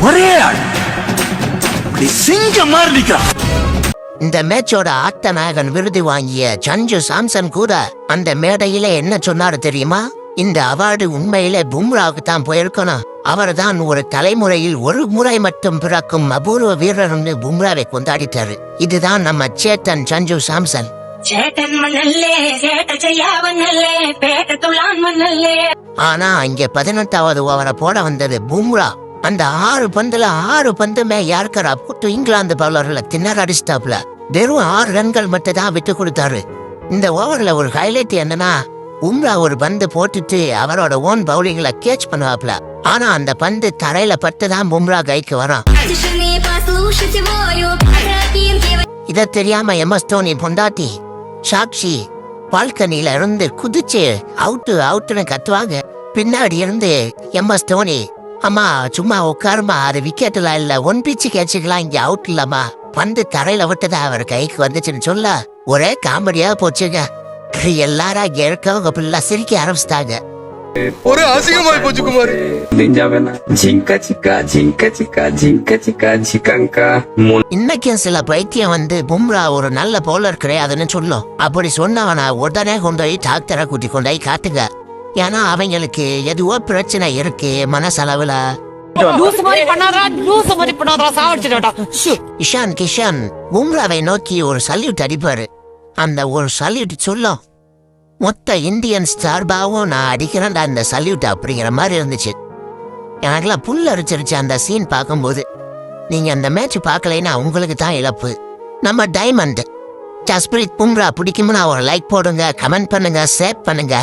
ஒரே ஆள் இப்படி சிங்கம் மாதிரி நிக்கிறான். இந்த மேட்சோட ஆட்ட நாயகன் விருது வாங்கிய சஞ்சு சாம்சன் கூட அந்த மேடையில என்ன சொன்னாரு தெரியுமா? இந்த அவார்டு உண்மையிலே பும்ராவுக்கு தான் போயிருக்கணும். அவர் தான் ஒரு தலைமுறையில் ஒரு முறை மட்டும் பிறக்கும் அபூர்வ வீரர்னு பும்ராவை கொண்டாடிட்டாரு. இதுதான் நம்ம சேட்டன் சஞ்சு சாம்சன். ஆனா இங்க 18வது ஓவரை போட வந்தது பும்ரா. அந்த 6 பந்துல 6 பந்துமே யாருக்கரா போட்டு இங்கிலாந்து பவுலர்ல திணற அடிச்சிட்டாப்ல. வெறும் 6 ரன்கள் மட்டும் தான் விட்டு கொடுத்தாரு. இந்த ஓவர்ல ஒரு ஹைலைட் என்னன்னா, பும்ரா ஒரு பந்து போட்டுட்டு அவரோட ஓன் பவுலிங்ல கேட்ச் பண்ணுவாப்ல. ஆனா அந்த பந்து தரையில பட்டுதான் பும்ரா கைக்கு வரும். இத தெரியாம MS தோனி பொண்டாட்டி சாக்ஷி பால்கனில இருந்து குதிச்சு அவுட்டுன்னு கத்துவாங்க. பின்னாடி இருந்து MS தோனி, அம்மா சும்மா உட்காருமா, அது விக்கெட்ல இல்ல, 1 பிச்சு கேட்சுக்கலாம், இங்க அவுட் இல்லம்மா, பந்து தரையில விட்டுதான் அவர் கைக்கு வந்துச்சுன்னு சொல்ல ஒரே காமெடியா போச்சுங்க. எல்லாரும் இங்க இருக்கவங்க பிள்ளை சிரிக்க ஆரம்பிச்சிட்டாங்க. ஒரு அசிங்கமாய் போச்சு குமார். இன்னைக்கும் சில பைத்தியம் வந்து பும்ரா ஒரு நல்ல பவுலர் கிடையாதுன்னு சொல்லும். அப்படி சொன்னவனா உடனே கொண்டு போய் டாக்டரை கூட்டி கொண்டு போய் காட்டுங்க. ஏன்னா அவங்களுக்கு எதுவோ பிரச்சனை இருக்கு மனசளவுல. இஷான் கிஷான் பும்ராவை நோக்கி ஒரு சல்யூட் அடிப்பாரு. அந்த ஒரு சல்யூட் சொல்லும், மொத்த இந்தியன் ஸ்டார்பாவும் நான் அடிக்கிறேன் அந்த சல்யூட் அப்படிங்கிற மாதிரி இருந்துச்சு. எனக்குலாம் புல் அரிச்சிருச்சு அந்த சீன் பார்க்கும்போது. நீங்க அந்த மேட்ச் பார்க்கலைன்னா உங்களுக்கு தான் இழப்பு. நம்ம டைமண்ட் ஜஸ்பிரீத் பும்ரா பிடிக்கும்னா ஒரு லைக் போடுங்க, கமெண்ட் பண்ணுங்க, ஷேர் பண்ணுங்க.